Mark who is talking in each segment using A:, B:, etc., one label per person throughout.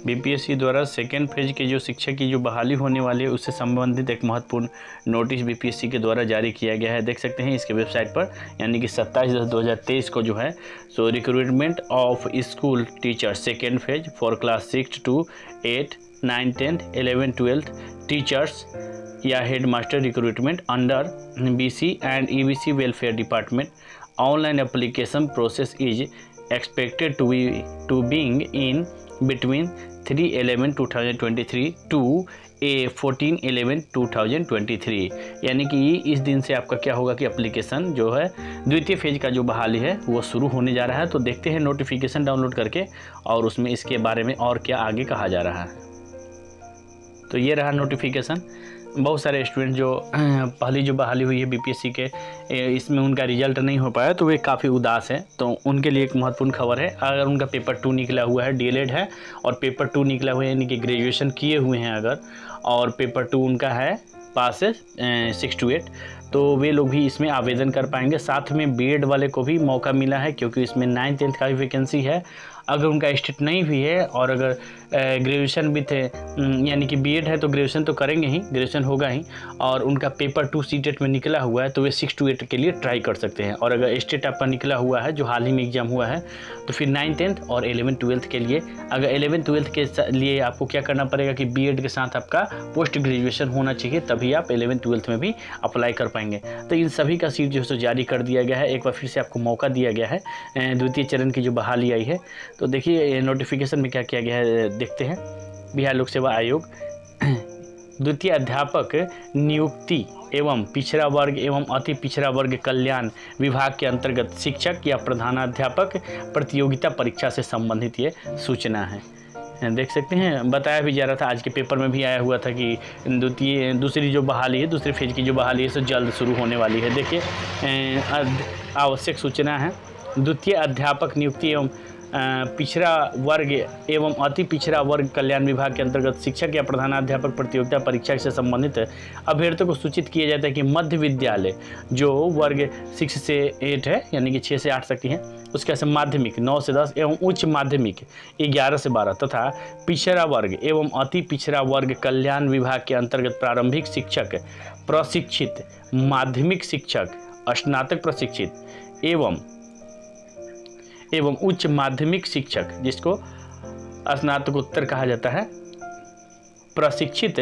A: BPSC द्वारा second phase के जो शिक्षक की जो बहाली होने वाली है उससे संबंधित एक महत्वपूर्ण नोटिस बीपीएससी के द्वारा जारी किया गया है। देख सकते हैं इसके वेबसाइट पर, यानी कि 27/10/2023 को जो है so recruitment of school teacher second phase for class 6 to 8, 9, 10, 11, 12 teachers या headmaster recruitment under BC and EBC welfare department. Online application process is expected to being in between 3/11/2023 to 14/11/2023, यानी कि इस दिन से आपका क्या होगा कि एप्लीकेशन जो है द्वितीय फेज का जो बहाली है वो शुरू होने जा रहा है। तो देखते हैं नोटिफिकेशन डाउनलोड करके और उसमें इसके बारे में और क्या आगे कहा जा रहा है। तो ये रहा नोटिफिकेशन। बहुत सारे स्टूडेंट जो पहली जो बहाली हुई है बीपीएससी के, इसमें उनका रिजल्ट नहीं हो पाया तो वे काफ़ी उदास हैं। तो उनके लिए एक महत्वपूर्ण खबर है, अगर उनका पेपर 2 निकला हुआ है, डीएलएड है और पेपर 2 निकला हुआ है यानी कि ग्रेजुएशन किए हुए हैं अगर, और पेपर 2 उनका है पास है 6 to 8, तो वे लोग भी इसमें आवेदन कर पाएंगे। साथ में बीएड वाले को भी मौका मिला है क्योंकि इसमें 9th 10th का भी वैकेंसी है। अगर उनका स्टेट नहीं भी है और अगर ग्रेजुएशन भी थे, यानी कि बीएड है तो ग्रेजुएशन तो करेंगे ही, ग्रेजुएशन होगा ही, और उनका पेपर 2 सीटेट में निकला हुआ है तो वे 6 to 8 के लिए ट्राई कर सकते हैं। और अगर स्टेट आपका निकला हुआ है जो हाल ही में एग्जाम हुआ है तो फिर 9th 10th और 11th 12th के लिए, अगर 11th 12th के लिए आपको क्या करना पड़ेगा कि बीएड के साथ आपका पोस्ट ग्रेजुएशन होना चाहिए, तभी आप 11th 12th में भी अप्लाई कर पाएंगे। तो इन सभी का सीट जो है जारी कर दिया गया है, एक बार फिर से आपको मौका दिया गया है। द्वितीय चरण की जो बहाली आई है, तो देखिए नोटिफिकेशन में क्या किया गया है, देखते हैं। बिहार लोक सेवा आयोग द्वितीय अध्यापक नियुक्ति एवं पिछड़ा वर्ग एवं अति पिछड़ा वर्ग कल्याण विभाग के अंतर्गत शिक्षक या प्रधानाध्यापक प्रतियोगिता परीक्षा से संबंधित ये सूचना है। देख सकते हैं, बताया भी जा रहा था, आज के पेपर में भी आया हुआ था कि दूसरी जो बहाली है, दूसरे फेज की जो बहाली है सो जल्द शुरू होने वाली है। देखिए आवश्यक सूचना है, द्वितीय अध्यापक नियुक्ति एवं पिछड़ा वर्ग एवं अति पिछड़ा वर्ग कल्याण विभाग के अंतर्गत शिक्षक या प्रधानाध्यापक प्रतियोगिता परीक्षा से संबंधित अभ्यर्थियों को सूचित किया जाता है कि मध्य विद्यालय जो वर्ग 6 से 8 है, यानी कि 6 से 8 तक की है, उसके से माध्यमिक 9 से 10 एवं उच्च माध्यमिक 11 से 12 तथा पिछड़ा वर्ग एवं अति पिछड़ा वर्ग कल्याण विभाग के अंतर्गत प्रारंभिक शिक्षक प्रशिक्षित, माध्यमिक शिक्षक, स्नातक प्रशिक्षित एवं उच्च माध्यमिक शिक्षक, जिसको स्नातकोत्तर कहा जाता है, प्रशिक्षित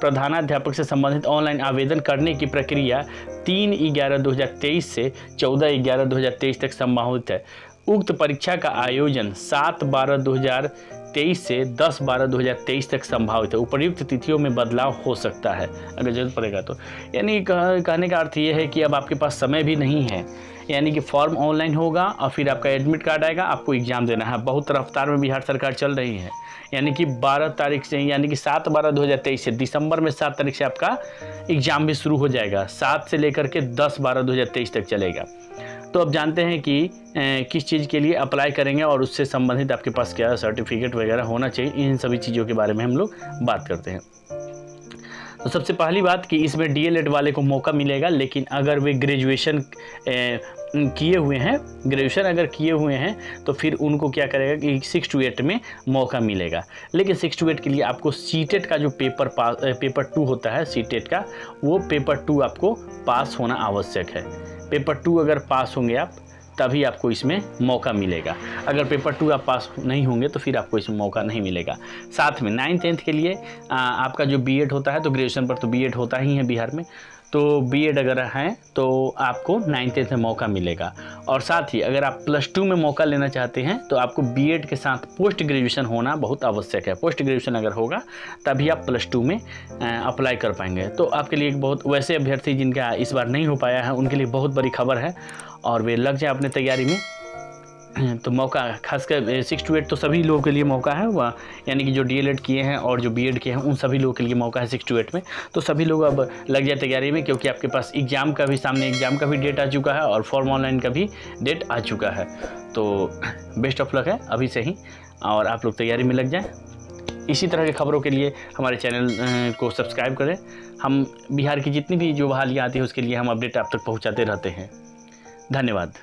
A: प्रधानाध्यापक से संबंधित ऑनलाइन आवेदन करने की प्रक्रिया 3/11/2023 से 14/11/2023 तक संभावित है। उक्त परीक्षा का आयोजन 7/12/2023 से 10/12/2023 तक संभावित है। उपर्युक्त तिथियों में बदलाव हो सकता है अगर जरूरत पड़ेगा तो। यानी कहने का अर्थ ये है कि अब आपके पास समय भी नहीं है, यानी कि फॉर्म ऑनलाइन होगा और फिर आपका एडमिट कार्ड आएगा, आपको एग्ज़ाम देना है। बहुत रफ्तार में बिहार सरकार चल रही है, यानी कि 12 तारीख से, यानी कि 7/12/2023 से दिसंबर में 7 तारीख से आपका एग्ज़ाम भी शुरू हो जाएगा। 7 से लेकर के 10/12/2023 तक चलेगा। तो अब जानते हैं कि किस चीज़ के लिए अप्लाई करेंगे और उससे संबंधित आपके पास क्या सर्टिफिकेट वगैरह होना चाहिए, इन सभी चीज़ों के बारे में हम लोग बात करते हैं। तो सबसे पहली बात कि इसमें डीएलएड वाले को मौका मिलेगा, लेकिन अगर वे ग्रेजुएशन किए हुए हैं, ग्रेजुएशन अगर किए हुए हैं तो फिर उनको क्या करेगा कि 6 to 8 में मौका मिलेगा। लेकिन 6 to 8 के लिए आपको सीटेट का जो पेपर 2 होता है सीटेट का, वो पेपर 2 आपको पास होना आवश्यक है। पेपर 2 अगर पास होंगे आप तभी आपको इसमें मौका मिलेगा। अगर पेपर 2 आप पास नहीं होंगे तो फिर आपको इसमें मौका नहीं मिलेगा। साथ में 9th 10th के लिए आपका जो बीएड होता है, तो ग्रेजुएशन पर तो बीएड होता ही है बिहार में, तो बीएड अगर हैं तो आपको 9th 10th में मौका मिलेगा। और साथ ही अगर आप +2 में मौका लेना चाहते हैं तो आपको बीएड के साथ पोस्ट ग्रेजुएशन होना बहुत आवश्यक है। पोस्ट ग्रेजुएशन अगर होगा तभी आप +2 में अप्लाई कर पाएंगे। तो आपके लिए एक बहुत, वैसे अभ्यर्थी जिनका इस बार नहीं हो पाया है उनके लिए बहुत बड़ी खबर है और वे लग जाए अपने तैयारी में। तो मौका खासकर 6 to 8 तो सभी लोगों के लिए मौका है, वह यानी कि जो डीएलएड किए हैं और जो बीएड किए हैं उन सभी लोगों के लिए मौका है 6 to 8 में। तो सभी लोग अब लग जाए तैयारी में, क्योंकि आपके पास एग्ज़ाम का भी, सामने एग्ज़ाम का भी डेट आ चुका है और फॉर्म ऑनलाइन का भी डेट आ चुका है। तो बेस्ट ऑफ लक है अभी से ही, और आप लोग तैयारी में लग जाएँ। इसी तरह की खबरों के लिए हमारे चैनल को सब्सक्राइब करें। हम बिहार की जितनी भी जो बहालियाँ आती है उसके लिए हम अपडेट आप तक पहुँचाते रहते हैं। धन्यवाद।